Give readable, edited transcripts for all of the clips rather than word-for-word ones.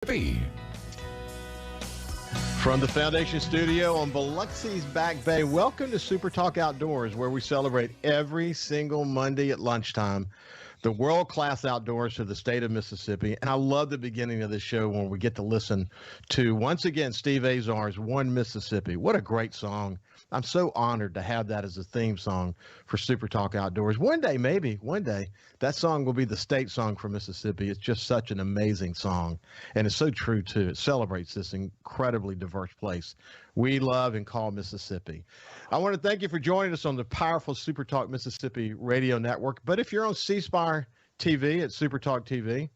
From the Foundation Studio on Biloxi's Back Bay, welcome to SuperTalk Outdoors, where we celebrate every single Monday at lunchtime the world-class outdoors of the state of Mississippi. And I love the beginning of this show when we get to listen to, once again, Steve Azar's One Mississippi. What a great song. I'm so honored to have that as a theme song for SuperTalk Outdoors. One day, maybe, one day, that song will be the state song for Mississippi. It's just such an amazing song. And it's so true, too. It celebrates this incredibly diverse place we love and call Mississippi. I want to thank you for joining us on the powerful SuperTalk Mississippi radio network. But if you're on C-Spire TV at SuperTalk TV,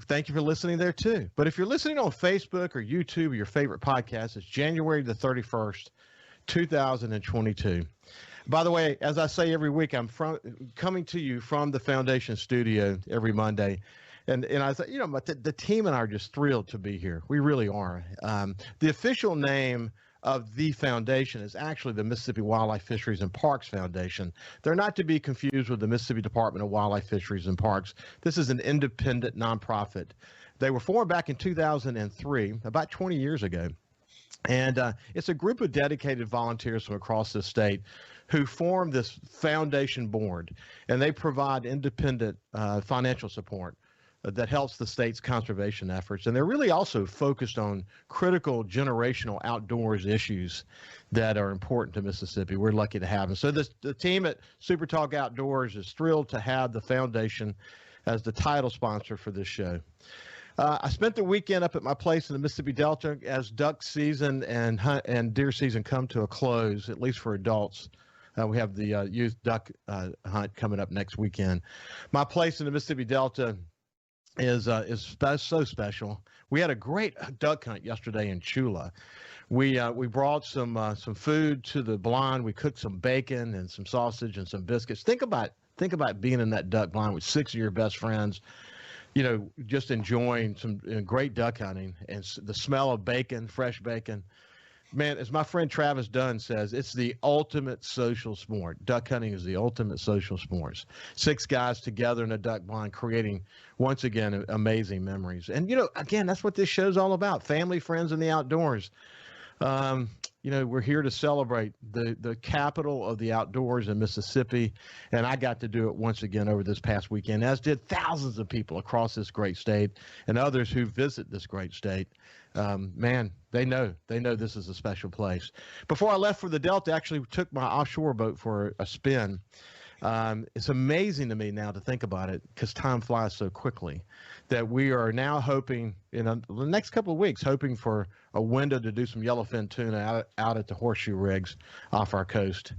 thank you for listening there, too. But if you're listening on Facebook or YouTube or your favorite podcast, it's January the 31st, 2022. By the way, as I say every week, I'm coming to you from the Foundation Studio every Monday. And I thought, the team and I are just thrilled to be here. We really are. The official name of the foundation is actually the Mississippi Wildlife, Fisheries, and Parks Foundation. They're not to be confused with the Mississippi Department of Wildlife, Fisheries, and Parks. This is an independent nonprofit. They were formed back in 2003, about 20 years ago. And it's a group of dedicated volunteers from across the state who form this foundation board, and they provide independent financial support that helps the state's conservation efforts. And they're really also focused on critical generational outdoors issues that are important to Mississippi. We're lucky to have them. So the team at SuperTalk Outdoors is thrilled to have the foundation as the title sponsor for this show. I spent the weekend up at my place in the Mississippi Delta as duck season and deer season come to a close, at least for adults. We have the youth duck hunt coming up next weekend. My place in the Mississippi Delta is so special. We had a great duck hunt yesterday in Chula. We brought some food to the blind. We cooked some bacon and some sausage and some biscuits. Think about being in that duck blind with 6 of your best friends, just enjoying some great duck hunting and the smell of bacon, fresh bacon. Man, as my friend Travis Dunn says, it's the ultimate social sport. Duck hunting is the ultimate social sport. 6 guys together in a duck blind creating, once again, amazing memories. And, again, that's what this show's all about, family, friends, and the outdoors. We're here to celebrate the capital of the outdoors in Mississippi, and I got to do it once again over this past weekend, as did thousands of people across this great state and others who visit this great state. Man, they know this is a special place. Before I left for the Delta, I actually took my offshore boat for a spin. It's amazing to me now to think about it, because time flies so quickly, that we are now hoping in the next couple of weeks, hoping for a window to do some yellowfin tuna out at the horseshoe rigs off our coast.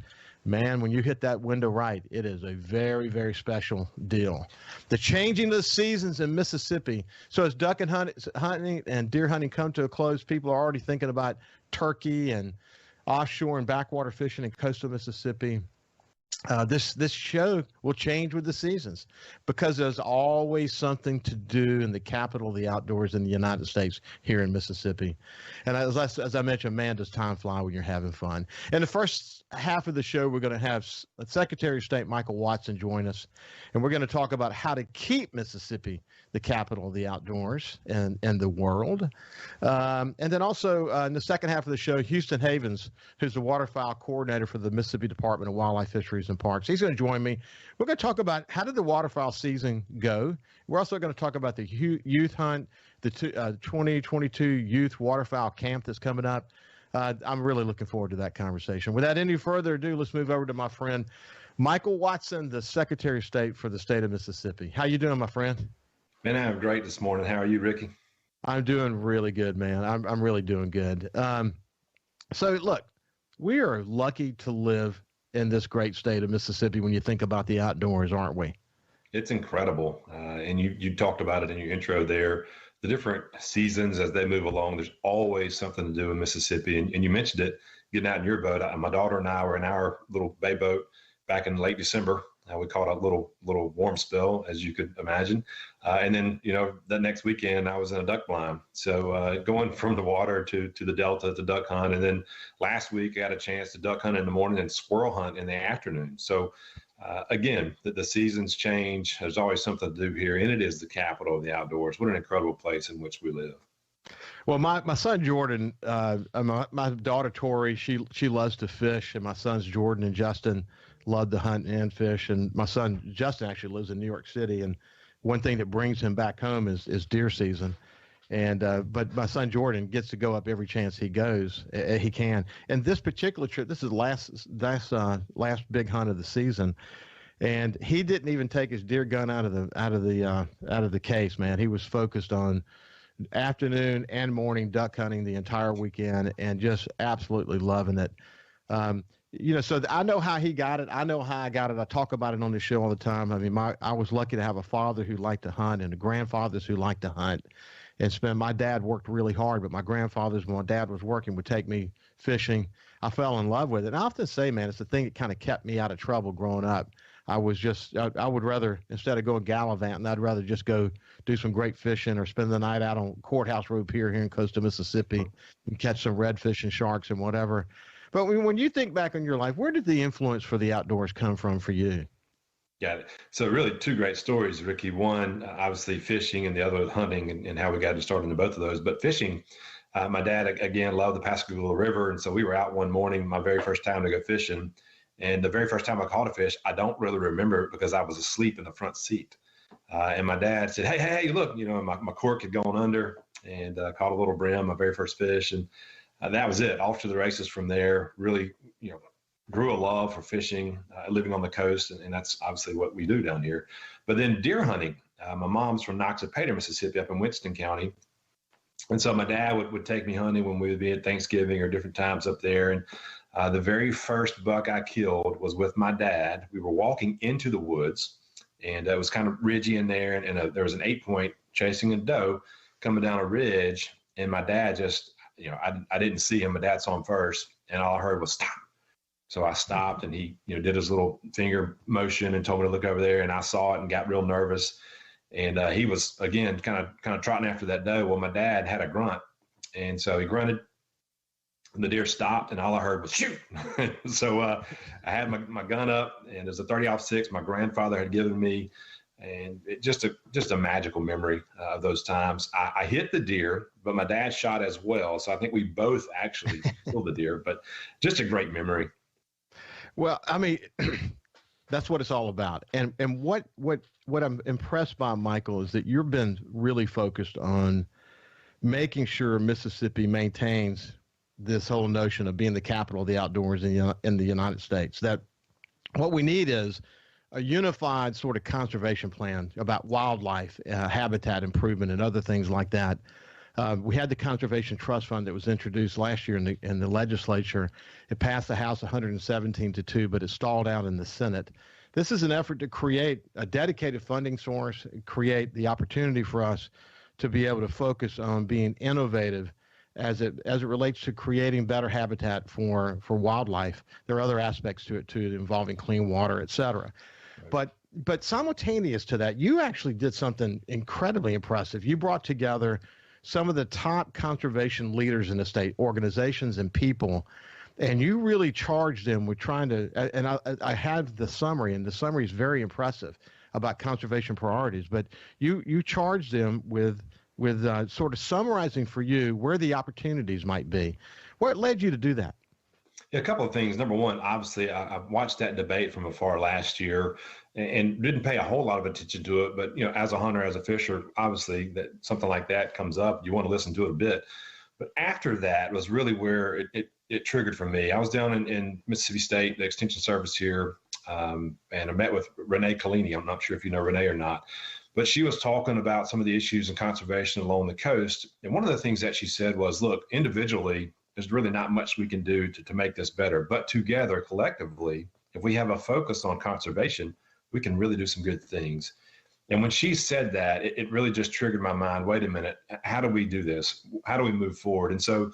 Man, when you hit that window right, it is a very, very special deal. The changing of the seasons in Mississippi. So as duck and hunting and deer hunting come to a close, people are already thinking about turkey and offshore and backwater fishing in coastal Mississippi. This show will change with the seasons, because there's always something to do in the capital of the outdoors in the United States, here in Mississippi. And as I mentioned, man, does time fly when you're having fun. In the first half of the show, we're going to have Secretary of State Michael Watson join us, and we're going to talk about how to keep Mississippi the capital of the outdoors and the world. And then also in the second half of the show, Houston Havens, who's the Waterfowl Coordinator for the Mississippi Department of Wildlife, Fisheries, and Parks. He's going to join me. We're going to talk about how did the waterfowl season go. We're also going to talk about the youth hunt, the 2022 Youth Waterfowl Camp that's coming up. I'm really looking forward to that conversation. Without any further ado, let's move over to my friend, Michael Watson, the Secretary of State for the state of Mississippi. How you doing, my friend? Man, I'm great this morning. How are you, Ricky? I'm doing really good, man. I'm really doing good. So look, we are lucky to live in this great state of Mississippi when you think about the outdoors, aren't we? It's incredible. And you talked about it in your intro there. The different seasons as they move along, there's always something to do in Mississippi. And you mentioned it, getting out in your boat. My daughter and I were in our little bay boat back in late December. We caught a little warm spell, as you could imagine. And then, that next weekend I was in a duck blind. So going from the water to the Delta to duck hunt. And then last week I had a chance to duck hunt in the morning and squirrel hunt in the afternoon. So Again, the seasons change. There's always something to do here, and it is the capital of the outdoors. What an incredible place in which we live. Well, my son Jordan, my daughter Tori, she loves to fish, and my sons Jordan and Justin love to hunt and fish. And my son Justin actually lives in New York City, and one thing that brings him back home is deer season. And but my son Jordan gets to go up every chance he goes, he can. And this particular trip, this is last big hunt of the season, and he didn't even take his deer gun out of the case, man. He was focused on afternoon and morning duck hunting the entire weekend, and just absolutely loving it. So I know how he got it. I know how I got it. I talk about it on the show all the time. I mean, I was lucky to have a father who liked to hunt and grandfathers who liked to hunt. And my dad worked really hard, but my grandfathers, when my dad was working, would take me fishing. I fell in love with it. And I often say, man, it's the thing that kind of kept me out of trouble growing up. I would rather, instead of going gallivanting, I'd rather just go do some great fishing or spend the night out on Courthouse Road Pier here in coastal Mississippi and catch some redfish and sharks and whatever. But when you think back on your life, where did the influence for the outdoors come from for you? Got it. So really two great stories, Ricky. One, obviously fishing, and the other hunting, and how we got to start into both of those. But fishing, my dad, again, loved the Pascagoula River. And so we were out one morning, my very first time to go fishing. And the very first time I caught a fish, I don't really remember it because I was asleep in the front seat. And my dad said, hey, look, my cork had gone under, and caught a little brim, my very first fish. And that was it. Off to the races from there. Really, grew a love for fishing, living on the coast, and that's obviously what we do down here. But then deer hunting. My mom's from Noxapater, Mississippi, up in Winston County. And so my dad would take me hunting when we would be at Thanksgiving or different times up there. And the very first buck I killed was with my dad. We were walking into the woods, and it was kind of ridgy in there, and there was an 8-point chasing a doe coming down a ridge. And my dad just, I didn't see him. My dad saw him first, and all I heard was stop. So I stopped, and he, did his little finger motion and told me to look over there, and I saw it and got real nervous. And he was, again, kind of trotting after that doe. Well, my dad had a grunt, and so he grunted, and the deer stopped, and all I heard was shoot. So I had my gun up, and it was a 30-06 my grandfather had given me, and it just a magical memory of those times. I hit the deer, but my dad shot as well. So I think we both actually killed the deer, but just a great memory. Well, I mean, that's what it's all about. And what I'm impressed by, Michael, is that you've been really focused on making sure Mississippi maintains this whole notion of being the capital of the outdoors in the United States. That what we need is a unified sort of conservation plan about wildlife, habitat improvement, and other things like that. We had the Conservation Trust Fund that was introduced last year in the legislature. It passed the House 117-2, but it stalled out in the Senate. This is an effort to create a dedicated funding source, create the opportunity for us to be able to focus on being innovative as it relates to creating better habitat for wildlife. There are other aspects to it too, involving clean water, et cetera. Right. But simultaneous to that, you actually did something incredibly impressive. You brought together some of the top conservation leaders in the state, organizations and people, and you really charged them with trying to, and I have the summary, and the summary is very impressive about conservation priorities, but you charged them with sort of summarizing for you where the opportunities might be. What led you to do that? Yeah, a couple of things. Number one, obviously, I watched that debate from afar last year and didn't pay a whole lot of attention to it. But, as a hunter, as a fisher, obviously that something like that comes up, you want to listen to it a bit. But after that was really where it triggered for me. I was down in Mississippi State, the Extension Service here, and I met with Renee Collini. I'm not sure if you know Renee or not, but she was talking about some of the issues in conservation along the coast. And one of the things that she said was, look, individually, there's really not much we can do to make this better. But together, collectively, if we have a focus on conservation, we can really do some good things. And when she said that, it really just triggered my mind. Wait a minute, how do we do this? How do we move forward? And so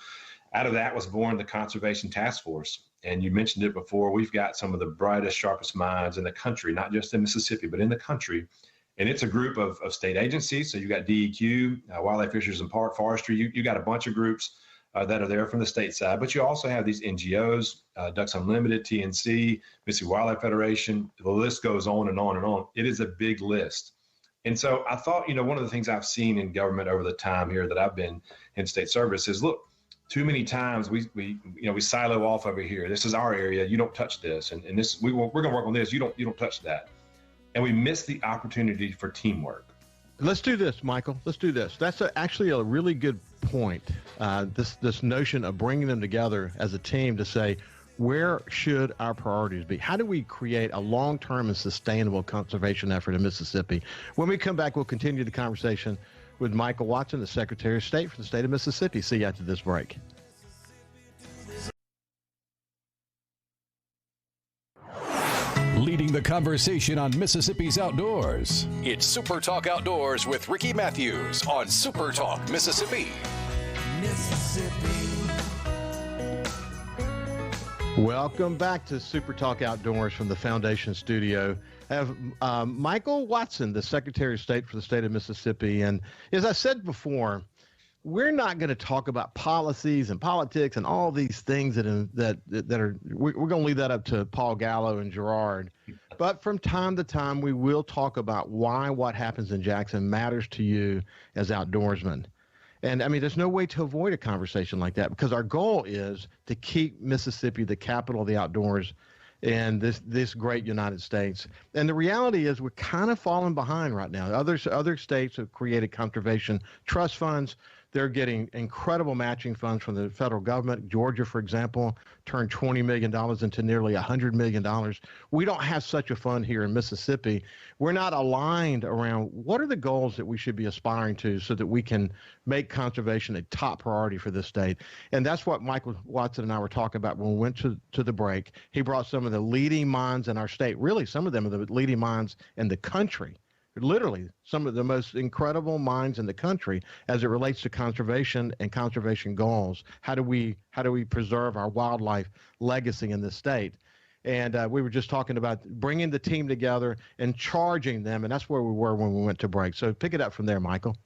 out of that was born the Conservation Task Force. And you mentioned it before, we've got some of the brightest, sharpest minds in the country, not just in Mississippi, but in the country. And it's a group of state agencies. So you got DEQ, Wildlife, Fisheries, and Park Forestry. You got a bunch of groups. that are there from the state side, but you also have these NGOs, Ducks Unlimited, TNC, Mississippi Wildlife Federation. The list goes on and on and on. It is a big list. And so I thought, one of the things I've seen in government over the time here that I've been in state service is, look, too many times we silo off over here. This is our area. You don't touch this, and this we're going to work on this. You don't touch that, and we miss the opportunity for teamwork. Let's do this, Michael. Let's do this. That's actually a really good point. This notion of bringing them together as a team to say, where should our priorities be? How do we create a long-term and sustainable conservation effort in Mississippi? When we come back, we'll continue the conversation with Michael Watson, the Secretary of State for the state of Mississippi. See you after this break. Leading the conversation on Mississippi's outdoors. It's SuperTalk Outdoors with Ricky Matthews on SuperTalk Mississippi. Welcome back to SuperTalk Outdoors from the Foundation Studio. I have Michael Watson, the Secretary of State for the state of Mississippi. And as I said before, we're not going to talk about policies and politics and all these things that are. We're going to leave that up to Paul Gallo and Gerard. But from time to time, we will talk about why what happens in Jackson matters to you as outdoorsmen. And I mean, there's no way to avoid a conversation like that, because our goal is to keep Mississippi the capital of the outdoors in this great United States. And the reality is we're kind of falling behind right now. Other states have created conservation trust funds. They're getting incredible matching funds from the federal government. Georgia, for example, turned $20 million into nearly $100 million. We don't have such a fund here in Mississippi. We're not aligned around what are the goals that we should be aspiring to so that we can make conservation a top priority for this state. And that's what Michael Watson and I were talking about when we went to the break. He brought some of the leading minds in our state, really some of them are the leading minds in the country, literally some of the most incredible minds in the country as it relates to conservation and conservation goals. How do we preserve our wildlife legacy in this state? And we were just talking about bringing the team together and charging them, and that's where we were when we went to break. So pick it up from there, Michael.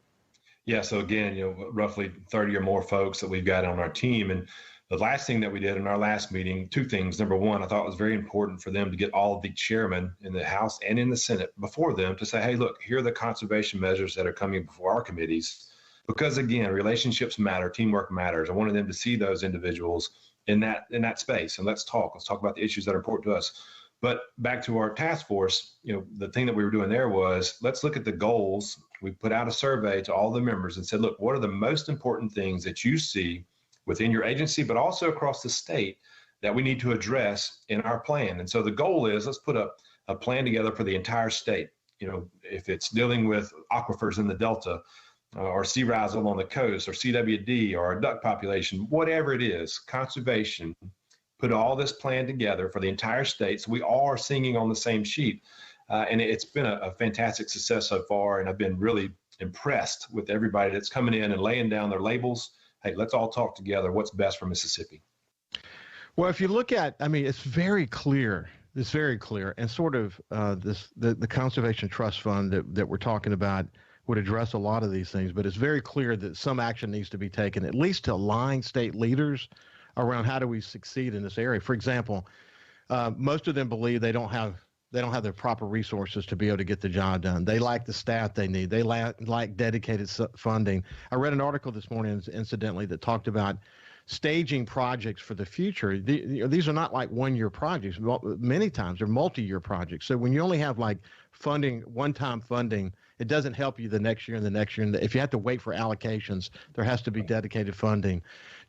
Yeah, so again, roughly 30 or more folks that we've got on our team. And the last thing that we did in our last meeting, two things. Number one, I thought it was very important for them to get all of the chairmen in the House and in the Senate before them to say, hey, look, here are the conservation measures that are coming before our committees. Because again, relationships matter, teamwork matters. I wanted them to see those individuals in that space. And let's talk about the issues that are important to us. But back to our task force, the thing that we were doing there was, let's look at the goals. We put out a survey to all the members and said, look, what are the most important things that you see within your agency, but also across the state that we need to address in our plan? And so the goal is, let's put a plan together for the entire state. If it's dealing with aquifers in the Delta, or sea rise along the coast, or CWD, or a duck population, whatever it is, conservation, put all this plan together for the entire state so we all are singing on the same sheet. And it's been a fantastic success so far, and I've been really impressed with everybody that's coming in and laying down their labels. Hey, let's all talk together. What's best for Mississippi? Well, if you look at, it's very clear. It's very clear. And sort of the Conservation Trust Fund that we're talking about would address a lot of these things. But it's very clear that some action needs to be taken, at least to align state leaders around how do we succeed in this area. For example, most of them believe they don't have the proper resources to be able to get the job done. They lack the staff they need. They lack dedicated funding. I read an article this morning, incidentally, that talked about staging projects for the future. These are not like one-year projects. Many times they're multi-year projects. So when you only have like funding, one-time funding, it doesn't help you the next year and the next year. And if you have to wait for allocations, there has to be dedicated funding.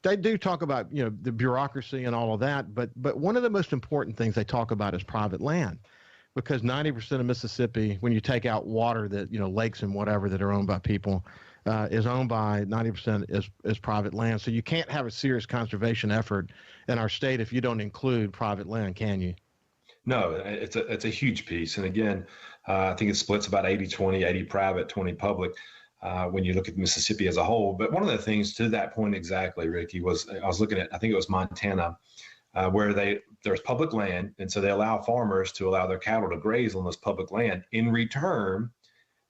They do talk about, the bureaucracy and all of that, but one of the most important things they talk about is private land. Because 90% of Mississippi, when you take out water that, lakes and whatever that are owned by people, is owned by 90% is private land. So you can't have a serious conservation effort in our state if you don't include private land, can you? No, it's a huge piece. And again, I think it splits about 80-20, 80 private, 20 public when you look at Mississippi as a whole. But one of the things to that point exactly, Ricky, was I was looking at, I think it was Montana, where there's public land, and so they allow farmers to allow their cattle to graze on this public land. In return,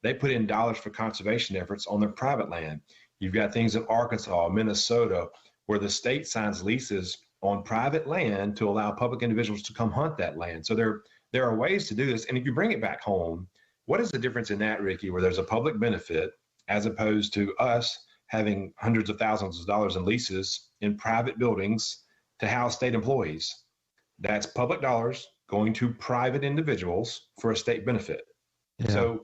they put in dollars for conservation efforts on their private land. You've got things in Arkansas, Minnesota, where the state signs leases on private land to allow public individuals to come hunt that land. So there are ways to do this. And if you bring it back home, what is the difference in that, Ricky, where there's a public benefit as opposed to us having hundreds of thousands of dollars in leases in private buildings to house state employees? That's public dollars going to private individuals for a state benefit. Yeah. So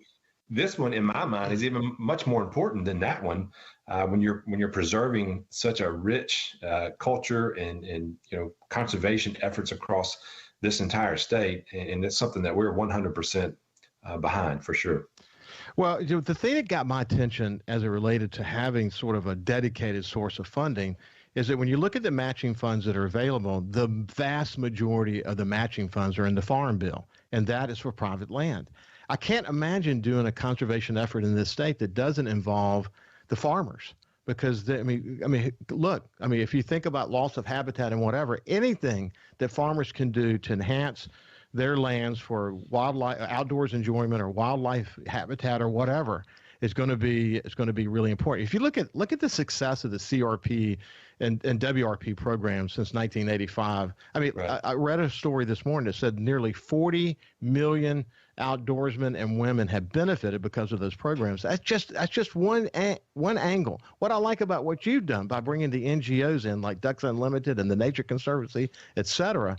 this one, in my mind, is even much more important than that one. When you're preserving such a rich culture and conservation efforts across this entire state, and it's something that we're 100% behind for sure. Well, the thing that got my attention as it related to having sort of a dedicated source of funding is that when you look at the matching funds that are available, the vast majority of the matching funds are in the Farm Bill, and that is for private land. I can't imagine doing a conservation effort in this state that doesn't involve the farmers, because if you think about loss of habitat and whatever, anything that farmers can do to enhance their lands for wildlife, outdoors enjoyment, or wildlife habitat or whatever is going to be really important. If you look at the success of the CRP and WRP programs since 1985, right. I read a story this morning that said nearly 40 million outdoorsmen and women have benefited because of those programs. That's just one angle. What I like about what you've done by bringing the NGOs in, like Ducks Unlimited and the Nature Conservancy, et cetera,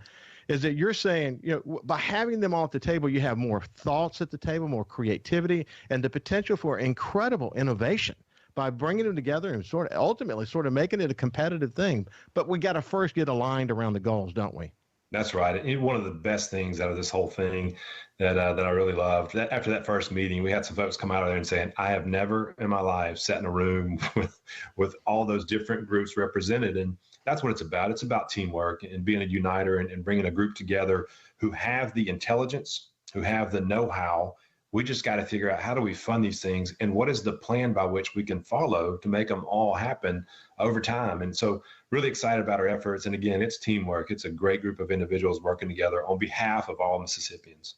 is that you're saying, by having them all at the table, you have more thoughts at the table, more creativity, and the potential for incredible innovation by bringing them together and ultimately making it a competitive thing. But we got to first get aligned around the goals, don't we? That's right. And one of the best things out of this whole thing that I really loved, that after that first meeting, we had some folks come out of there and saying, I have never in my life sat in a room with all those different groups represented. And that's what it's about. It's about teamwork and being a uniter and bringing a group together who have the intelligence, who have the know-how. We just got to figure out, how do we fund these things, and what is the plan by which we can follow to make them all happen over time. And so really excited about our efforts. And again, it's teamwork. It's a great group of individuals working together on behalf of all Mississippians.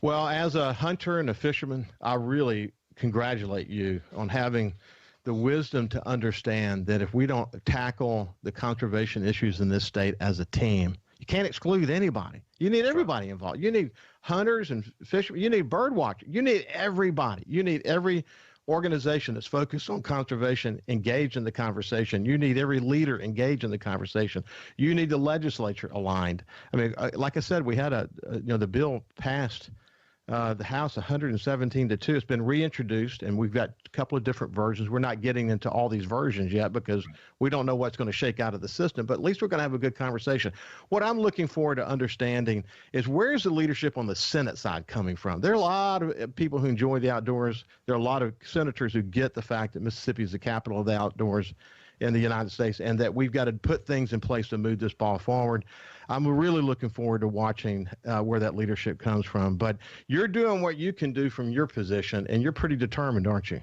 Well, as a hunter and a fisherman, I really congratulate you on having the wisdom to understand that if we don't tackle the conservation issues in this state as a team, you can't exclude anybody. You need everybody involved. You need hunters and fishermen. You need bird watchers. You need everybody. You need every organization that's focused on conservation engaged in the conversation. You need every leader engaged in the conversation. You need the legislature aligned. Like I said, we had the bill passed the House 117-2. It's been reintroduced, and we've got a couple of different versions. We're not getting into all these versions yet because we don't know what's going to shake out of the system, but at least we're going to have a good conversation. What I'm looking forward to understanding is, where's the leadership on the Senate side coming from? There are a lot of people who enjoy the outdoors. There are a lot of senators who get the fact that Mississippi is the capital of the outdoors in the United States, and that we've got to put things in place to move this ball forward. I'm really looking forward to watching where that leadership comes from. But you're doing what you can do from your position, and you're pretty determined, aren't you?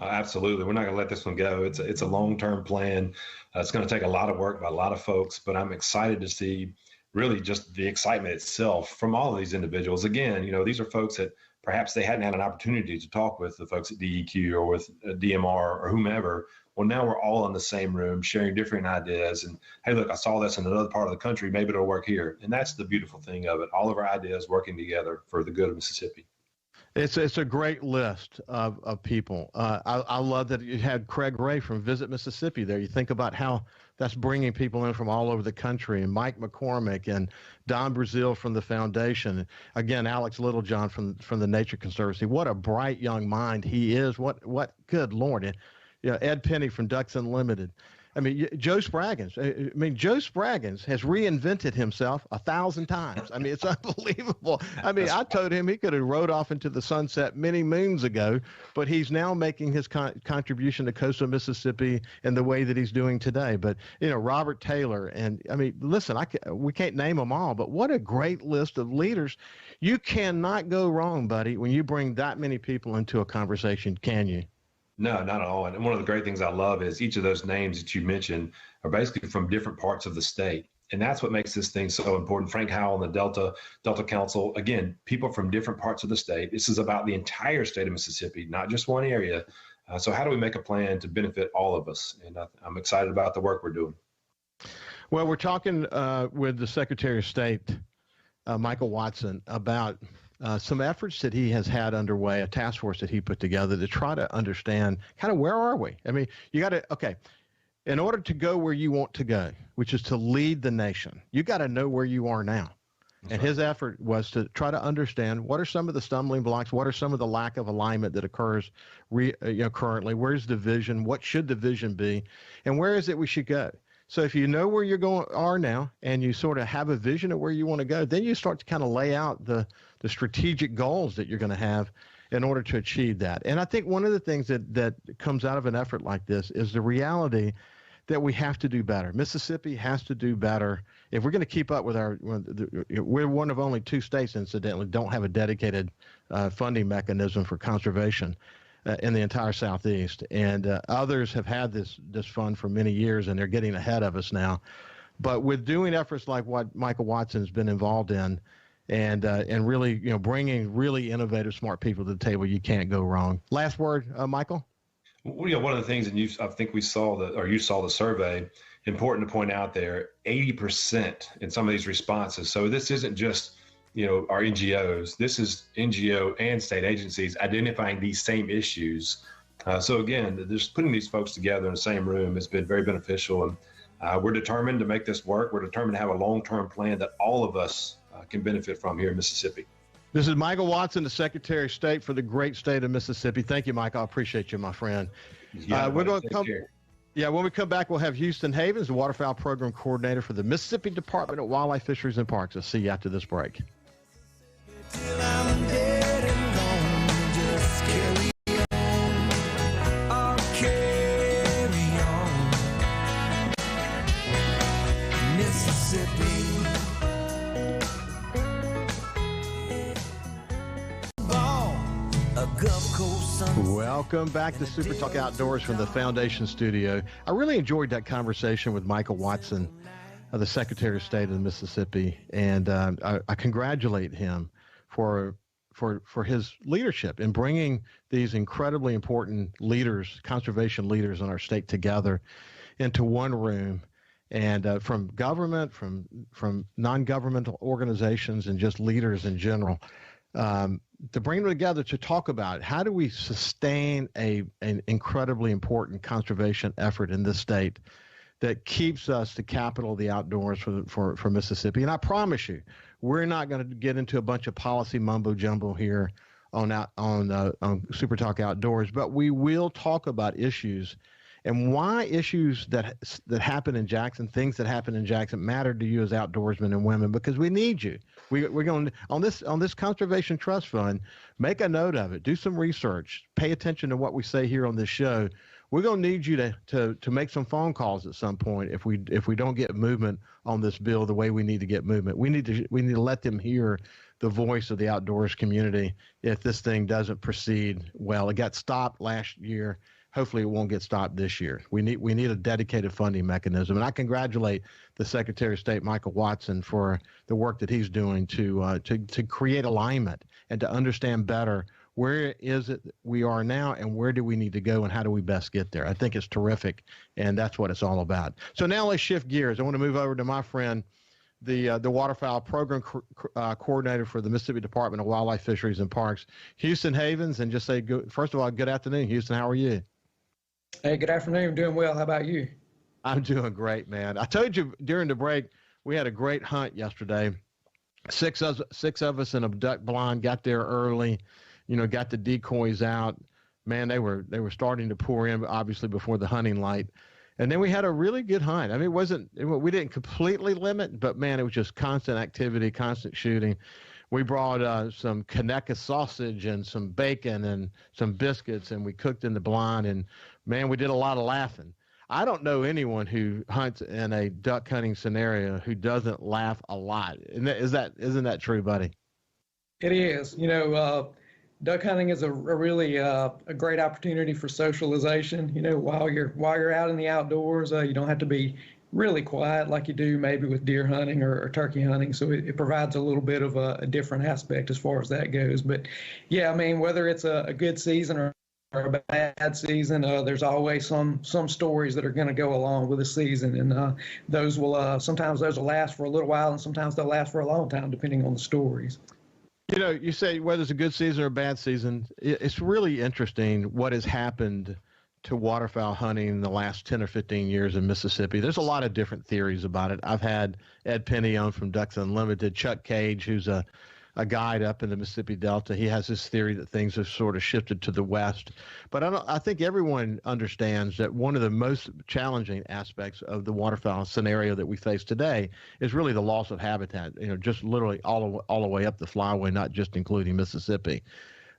Absolutely. We're not going to let this one go. It's a long-term plan. It's going to take a lot of work by a lot of folks, but I'm excited to see really just the excitement itself from all of these individuals. Again, these are folks that perhaps they hadn't had an opportunity to talk with the folks at DEQ or with DMR or whomever. Well, now we're all in the same room sharing different ideas. And, hey, look, I saw this in another part of the country. Maybe it'll work here. And that's the beautiful thing of it. All of our ideas working together for the good of Mississippi. It's a great list of people. I love that you had Craig Ray from Visit Mississippi there. You think about how that's bringing people in from all over the country, and Mike McCormick and Don Brazil from the foundation. Again, Alex Littlejohn from the Nature Conservancy. What a bright young mind he is. What good Lord. Ed Penny from Ducks Unlimited. Joe Spraggins. Joe Spraggins has reinvented himself 1,000 times. It's unbelievable. I told him he could have rode off into the sunset many moons ago, but he's now making his contribution to coastal Mississippi in the way that he's doing today. But, Robert Taylor, and listen, we can't name them all, but what a great list of leaders. You cannot go wrong, buddy, when you bring that many people into a conversation, can you? No, not at all. And one of the great things I love is each of those names that you mentioned are basically from different parts of the state. And that's what makes this thing so important. Frank Howell and the Delta Council, again, people from different parts of the state. This is about the entire state of Mississippi, not just one area. So how do we make a plan to benefit all of us? And I'm excited about the work we're doing. Well, we're talking with the Secretary of State, Michael Watson, about some efforts that he has had underway, a task force that he put together to try to understand kind of where are we? I mean, you got to, okay, in order to go where you want to go, which is to lead the nation, you got to know where you are now. And his effort was to try to understand what are some of the stumbling blocks, what are some of the lack of alignment that occurs currently, where's the vision, what should the vision be, and where is it we should go? So if you know where you're are now and you sort of have a vision of where you want to go, then you start to kind of lay out the strategic goals that you're going to have in order to achieve that. And I think one of the things that comes out of an effort like this is the reality that we have to do better. Mississippi has to do better. If we're going to keep up with we're one of only 2 states, incidentally, don't have a dedicated funding mechanism for conservation in the entire Southeast. And others have had this fund for many years, and they're getting ahead of us now. But with doing efforts like what Michael Watson's been involved in, and really, bringing really innovative, smart people to the table, you can't go wrong. Last word, Michael? Well, one of the things, and I think you saw the survey, important to point out there, 80% in some of these responses. So this isn't just, our NGOs. This is NGO and state agencies identifying these same issues. So again, just putting these folks together in the same room has been very beneficial. And we're determined to make this work. We're determined to have a long-term plan that all of us can benefit from here in Mississippi. This is Michael Watson, the Secretary of State for the great state of Mississippi. Thank you, Michael. I appreciate you, my friend. Yeah, we're going to come. Yeah, when we come back, we'll have Houston Havens, the Waterfowl Program Coordinator for the Mississippi Department of Wildlife, Fisheries, and Parks. I'll see you after this break. Welcome back to SuperTalk Outdoors from the Foundation Studio. I really enjoyed that conversation with Michael Watson, the Secretary of State of Mississippi, and I congratulate him for his leadership in bringing these incredibly important leaders, conservation leaders in our state together into one room, and from government, from non-governmental organizations, and just leaders in general. To bring them together to talk about how do we sustain an incredibly important conservation effort in this state that keeps us the capital of the outdoors for Mississippi. And I promise you, we're not going to get into a bunch of policy mumbo jumbo here on SuperTalk Outdoors, but we will talk about issues and why issues that happen in Jackson, things that happen in Jackson, matter to you as outdoorsmen and women, because we need you. We're going on this Conservation Trust Fund. Make a note of it. Do some research. Pay attention to what we say here on this show. We're going to need you to make some phone calls at some point if we don't get movement on this bill the way we need to get movement. We need to let them hear the voice of the outdoors community if this thing doesn't proceed well. It got stopped last year. Hopefully it won't get stopped this year. We need a dedicated funding mechanism. And I congratulate the Secretary of State, Michael Watson, for the work that he's doing to create alignment and to understand better where is it we are now and where do we need to go and how do we best get there. I think it's terrific, and that's what it's all about. So now let's shift gears. I want to move over to my friend, the Waterfowl Program Coordinator for the Mississippi Department of Wildlife, Fisheries, and Parks, Houston Havens, and just say, first of all, good afternoon, Houston. How are you? Hey, good afternoon. Doing well. How about you? I'm doing great, man. I told you during the break, we had a great hunt yesterday. Six of us in a duck blind, got there early, got the decoys out. Man, they were starting to pour in, obviously, before the hunting light. And then we had a really good hunt. I mean, we didn't completely limit, but man, it was just constant activity, constant shooting. We brought some Kaneka sausage and some bacon and some biscuits, and we cooked in the blind. And man, we did a lot of laughing. I don't know anyone who hunts in a duck hunting scenario who doesn't laugh a lot. Isn't that true, buddy? It is. Duck hunting is a really a great opportunity for socialization. While you're out in the outdoors, you don't have to be really quiet like you do maybe with deer hunting or turkey hunting. So it provides a little bit of a different aspect as far as that goes. But yeah, I mean, whether it's a good season or a bad season, there's always some stories that are going to go along with the season, and those will sometimes those will last for a little while, and sometimes they'll last for a long time, depending on the stories. You know, you say whether it's a good season or a bad season, it's really interesting what has happened to waterfowl hunting in the last 10 or 15 years in Mississippi. There's a lot of different theories about it. I've had Ed Penny on from Ducks Unlimited, Chuck Cage, who's a guide up in the Mississippi Delta. He has this theory that things have sort of shifted to the west. But I think everyone understands that one of the most challenging aspects of the waterfowl scenario that we face today is really the loss of habitat, you know, just literally all the way up the flyway, not just including Mississippi.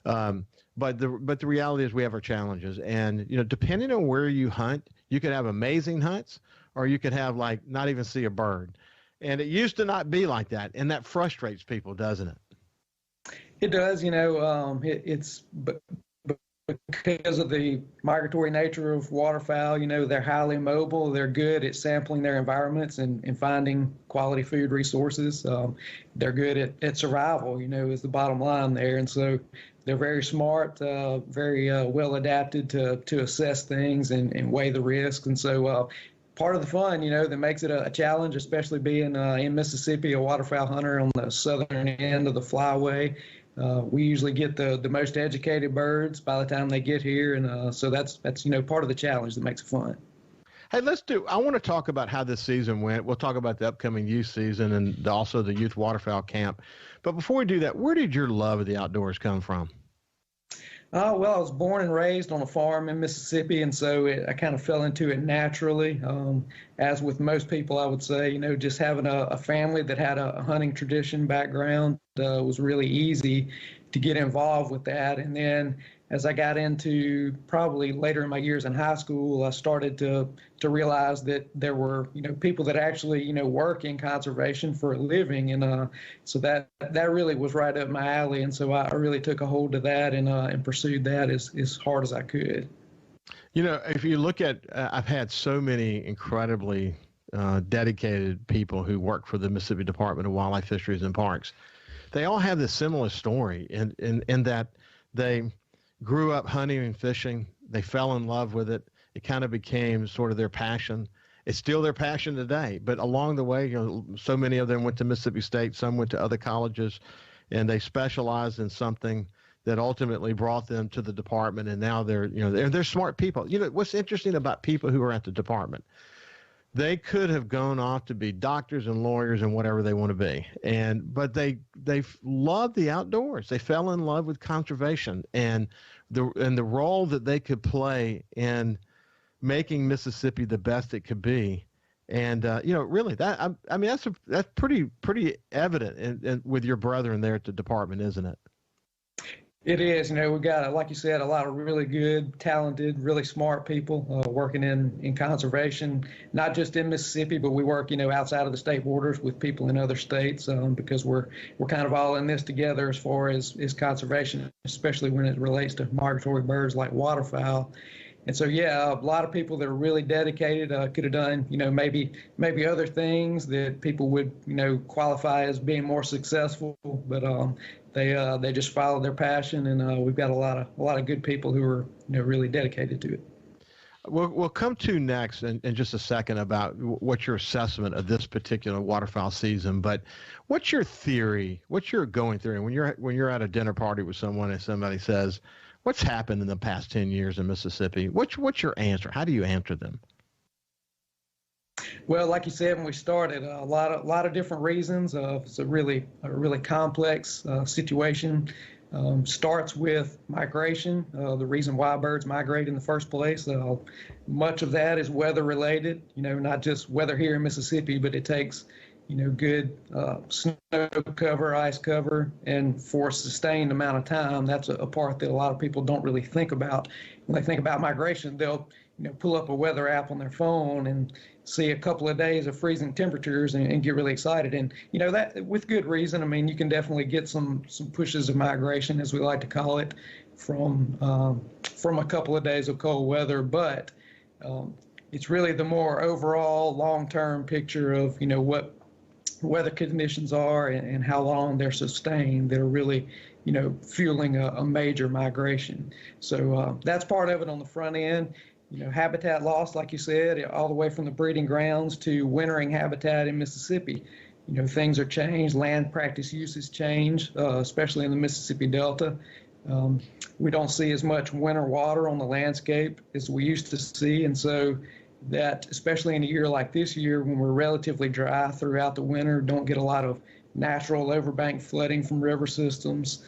But the reality is we have our challenges. And, you know, depending on where you hunt, you could have amazing hunts or you could have, like, not even see a bird. And it used to not be like that. And that frustrates people, doesn't it? It does, you know, it's because of the migratory nature of waterfowl. You know, they're highly mobile. They're good at sampling their environments and finding quality food resources. They're good at survival, you know, is the bottom line there. And so they're very smart, very well adapted to assess things and weigh the risks. And so part of the fun, you know, that makes it a challenge, especially being in Mississippi, a waterfowl hunter on the southern end of the flyway. We usually get the most educated birds by the time they get here, and so that's you know, part of the challenge that makes it fun. Hey, I want to talk about how this season went. We'll talk about the upcoming youth season and also the Youth Waterfowl Camp. But before we do that, where did your love of the outdoors come from? Well, I was born and raised on a farm in Mississippi, and so I kind of fell into it naturally. As with most people, I would say, you know, just having a family that had a hunting tradition background was really easy to get involved with that. And then as I got into probably later in my years in high school, I started to realize that there were, you know, people that actually, you know, work in conservation for a living. And so that really was right up my alley. And so I really took a hold of that and pursued that as hard as I could. You know, if you look at, I've had so many incredibly dedicated people who work for the Mississippi Department of Wildlife, Fisheries, and Parks. They all have this similar story in that they grew up hunting and fishing. They fell in love with it. It kind of became sort of their passion. It's still their passion today. But along the way, you know, so many of them went to Mississippi State, some went to other colleges, and they specialized in something that ultimately brought them to the department. And now they're smart people. You know, what's interesting about people who are at the department, they could have gone off to be doctors and lawyers and whatever they want to be. But they love the outdoors. They fell in love with conservation and the role that they could play in making Mississippi the best it could be. And you know, really, that's pretty evident with your brethren there at the department, isn't it? It is. You know, we've got, like you said, a lot of really good, talented, really smart people working in conservation, not just in Mississippi, but we work, you know, outside of the state borders with people in other states because we're kind of all in this together as far as conservation, especially when it relates to migratory birds like waterfowl. And so, yeah, a lot of people that are really dedicated could have done, you know, maybe other things that people would, you know, qualify as being more successful, but they just followed their passion, and we've got a lot of good people who are, you know, really dedicated to it. We'll come to next in just a second about what's your assessment of this particular waterfowl season. But what's your theory? What's your going theory when you're at a dinner party with someone and somebody says, "What's happened in the past 10 years in Mississippi?" What's your answer? How do you answer them? Well, like you said when we started, a lot of different reasons. It's a really complex situation. Starts with migration, the reason why birds migrate in the first place. Much of that is weather related. You know, not just weather here in Mississippi, but it takes, you know, good snow cover, ice cover, and for a sustained amount of time. That's a part that a lot of people don't really think about. When they think about migration, they'll, you know, pull up a weather app on their phone and see a couple of days of freezing temperatures and get really excited. And, you know, that with good reason. I mean, you can definitely get some pushes of migration, as we like to call it, from a couple of days of cold weather. But it's really the more overall long-term picture of, you know, what weather conditions are and how long they're sustained that are really fueling a major migration. So that's part of it on the front end. Habitat loss, like you said, all the way from the breeding grounds to wintering habitat in Mississippi. Things are changed, land practice uses change, especially in the Mississippi Delta. We don't see as much winter water on the landscape as we used to see, and so that, especially in a year like this year, when we're relatively dry throughout the winter, don't get a lot of natural overbank flooding from river systems.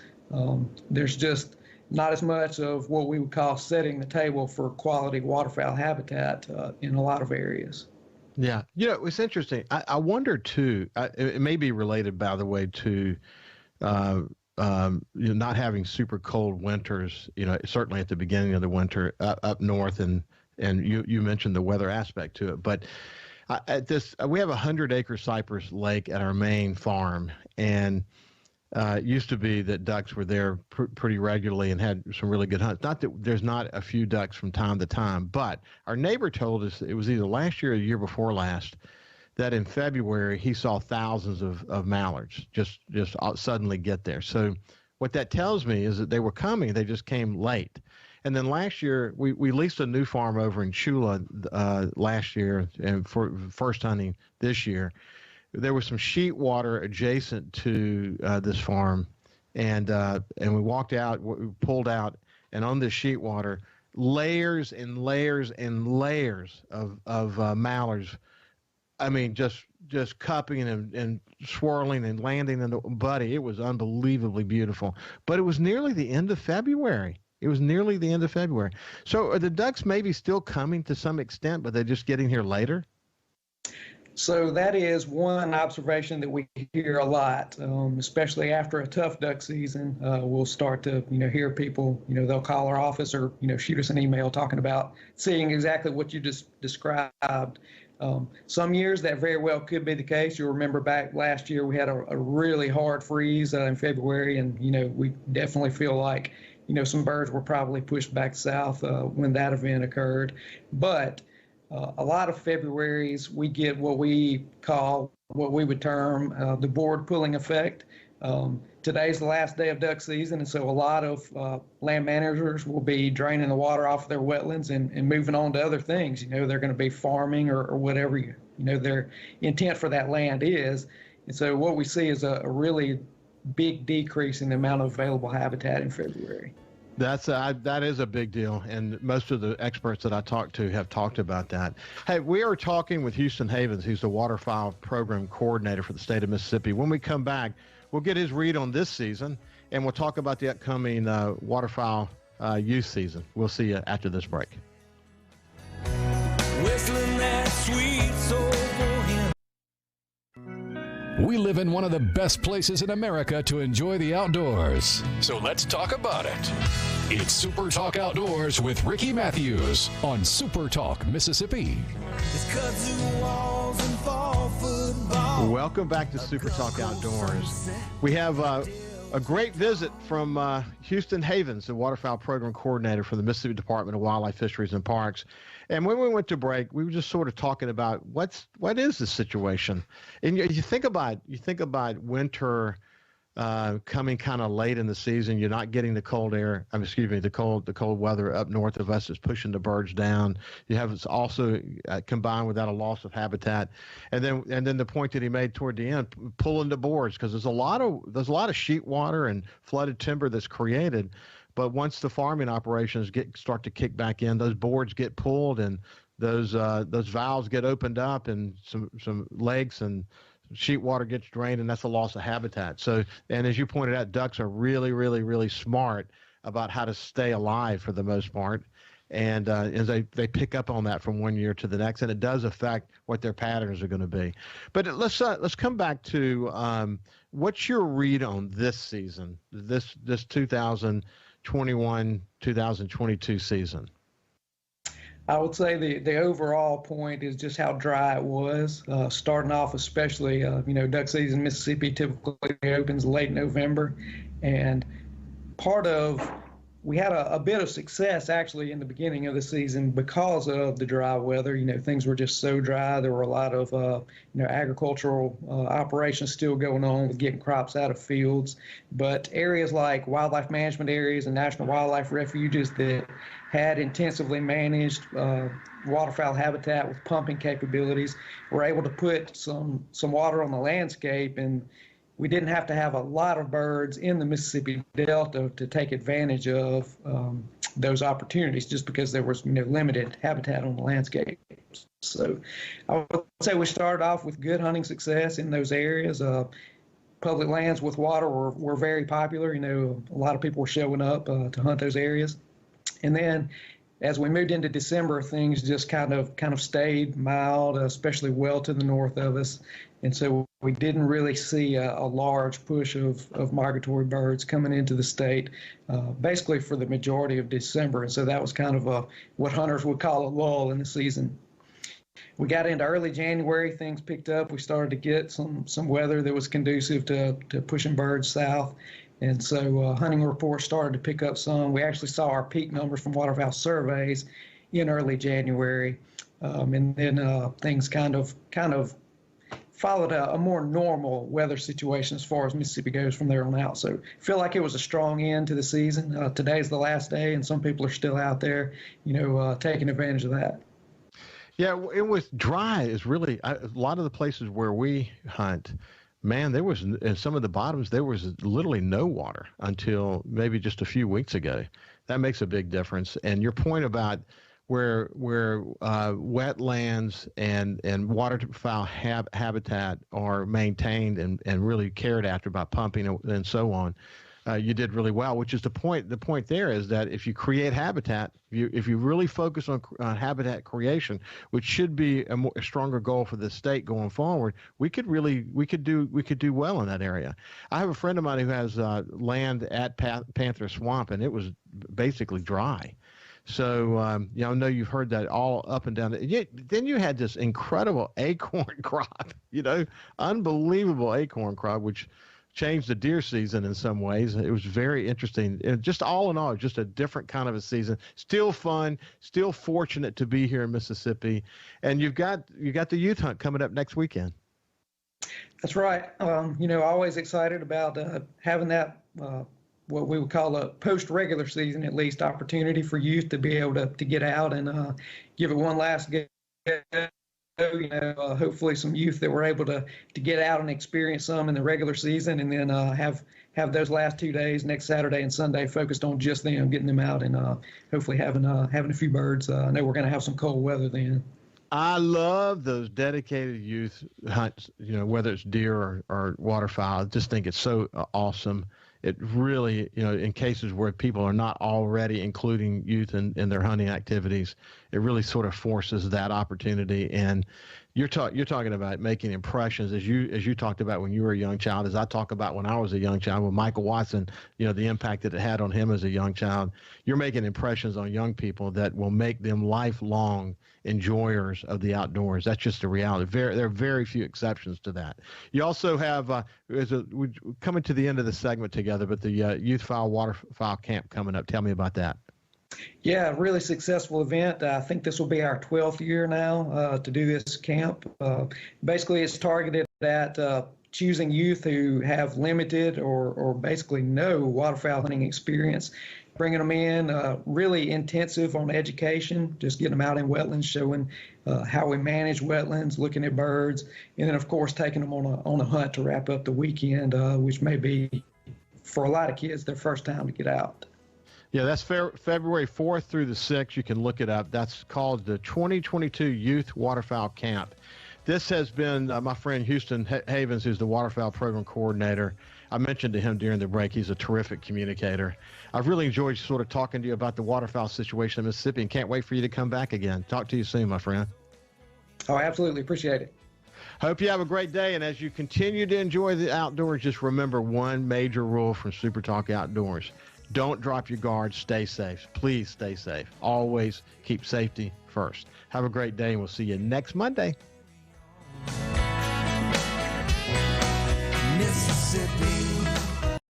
There's just not as much of what we would call setting the table for quality waterfowl habitat in a lot of areas. Yeah. It's interesting. I wonder too, it may be related, by the way, to not having super cold winters, certainly at the beginning of the winter up north, and you mentioned the weather aspect to it. But we have 100-acre cypress lake at our main farm, and it used to be that ducks were there pretty regularly and had some really good hunts. Not that there's not a few ducks from time to time, but our neighbor told us it was either last year or the year before last that in February he saw thousands of mallards just suddenly get there. So what that tells me is that they were coming, they just came late. And then last year, we leased a new farm over in Chula last year, and for first hunting this year. There was some sheet water adjacent to this farm, and we walked out, we pulled out, and on this sheet water, layers and layers and layers of mallards. I mean, just cupping and swirling and landing in the buddy. It was unbelievably beautiful. But it was nearly the end of February. So are the ducks maybe still coming to some extent, but they're just getting here later? So that is one observation that we hear a lot, especially after a tough duck season. We'll start to, hear people, they'll call our office or, shoot us an email talking about seeing exactly what you just described. Some years that very well could be the case. You'll remember back last year we had a really hard freeze in February, and, we definitely feel like, some birds were probably pushed back south when that event occurred. But a lot of Februaries, we get what we would term the board pulling effect. Today's the last day of duck season, and so a lot of land managers will be draining the water off of their wetlands and moving on to other things. They're going to be farming or whatever their intent for that land is. And so what we see is a really big decrease in the amount of available habitat in February. That is a big deal, and most of the experts that I talked to have talked about that. Hey, we are talking with Houston Havens. He's the Waterfowl Program Coordinator for the state of Mississippi. When we come back, we'll get his read on this season, and we'll talk about the upcoming waterfowl youth season. We'll see you after this break. Whistling that sweet soul for him. We live in one of the best places in America to enjoy the outdoors. So let's talk about it. It's Super Talk Outdoors with Ricky Matthews on Super Talk Mississippi. Welcome back to Super Talk Outdoors. We have a great visit from Houston Havens, the Waterfowl Program Coordinator for the Mississippi Department of Wildlife, Fisheries, and Parks. And when we went to break, we were just sort of talking about what is the situation. And you think about winter coming kind of late in the season. You're not getting the cold air. The cold weather up north of us is pushing the birds down. You have also combined with that a loss of habitat, and then the point that he made toward the end, pulling the boards, because there's a lot of sheet water and flooded timber that's created. But once the farming operations start to kick back in, those boards get pulled and those valves get opened up, and some legs and sheet water gets drained, and that's a loss of habitat. So, and as you pointed out, ducks are really, really, really smart about how to stay alive for the most part, and they pick up on that from one year to the next, and it does affect what their patterns are going to be. But let's come back to what's your read on this season, this 2021-2022 season? I would say the overall point is just how dry it was, starting off especially, duck season in Mississippi typically opens late November. And part of we had a bit of success actually in the beginning of the season because of the dry weather. Things were just so dry. There were a lot of, agricultural operations still going on with getting crops out of fields. But areas like wildlife management areas and national wildlife refuges that had intensively managed waterfowl habitat with pumping capabilities were able to put some water on the landscape, and we didn't have to have a lot of birds in the Mississippi Delta to take advantage of those opportunities just because there was limited habitat on the landscape. So I would say we started off with good hunting success in those areas. Public lands with water were very popular. A lot of people were showing up to hunt those areas. And then as we moved into December, things just kind of stayed mild, especially well to the north of us. And so we didn't really see a large push of migratory birds coming into the state, basically for the majority of December. And so that was kind of what hunters would call a lull in the season. We got into early January, things picked up. We started to get some weather that was conducive to pushing birds south. And so hunting reports started to pick up some. We actually saw our peak numbers from waterfowl surveys in early January. And then things kind of followed a more normal weather situation as far as Mississippi goes from there on out. So I feel like it was a strong end to the season. Today's the last day, and some people are still out there, taking advantage of that. Yeah, it was dry. Is really a lot of the places where we hunt. Man, there was in some of the bottoms, there was literally no water until maybe just a few weeks ago. That makes a big difference. And your point about where wetlands and waterfowl habitat are maintained and really cared after by pumping and so on, you did really well. Which is the point. The point there is that if you create habitat, if you really focus on habitat creation, which should be a stronger goal for the state going forward, we could do well in that area. I have a friend of mine who has land at Panther Swamp, and it was basically dry. So, I know you've heard that all up and down. Then you had this incredible acorn crop, unbelievable acorn crop, which changed the deer season in some ways. It was very interesting. And just all in all, just a different kind of a season. Still fun, still fortunate to be here in Mississippi. And you got the youth hunt coming up next weekend. That's right. Always excited about having that what we would call a post-regular season, at least, opportunity for youth to be able to get out and give it one last go. Hopefully some youth that were able to get out and experience some in the regular season, and then have those last 2 days, next Saturday and Sunday, focused on just them, getting them out and hopefully having a few birds. I know we're going to have some cold weather then. I love those dedicated youth hunts, whether it's deer or waterfowl. I just think it's so awesome. It really, in cases where people are not already including youth in their hunting activities, it really sort of forces that opportunity. And you're talking about making impressions, as you talked about when you were a young child, as I talk about when I was a young child with Michael Watson, the impact that it had on him as a young child. You're making impressions on young people that will make them lifelong enjoyers of the outdoors. That's just the reality. There are very few exceptions to that. You also have, we're coming to the end of the segment together, but the Youth Waterfowl Camp coming up. Tell me about that. Yeah, really successful event. I think this will be our 12th year now to do this camp. Basically, it's targeted at choosing youth who have limited or basically no waterfowl hunting experience, bringing them in, really intensive on education, just getting them out in wetlands, showing how we manage wetlands, looking at birds, and then, of course, taking them on a hunt to wrap up the weekend, which may be, for a lot of kids, their first time to get out. Yeah, that's February 4th through the 6th. You can look it up. That's called the 2022 Youth Waterfowl Camp. This has been my friend Houston Havens, who's the Waterfowl Program Coordinator. I mentioned to him during the break, he's a terrific communicator. I've really enjoyed sort of talking to you about the waterfowl situation in Mississippi, and can't wait for you to come back again. Talk to you soon, my friend. Oh, absolutely. Appreciate it. Hope you have a great day, and as you continue to enjoy the outdoors, just remember one major rule from SuperTalk Outdoors. Don't drop your guard. Stay safe. Please stay safe. Always keep safety first. Have a great day, and we'll see you next Monday. Mississippi.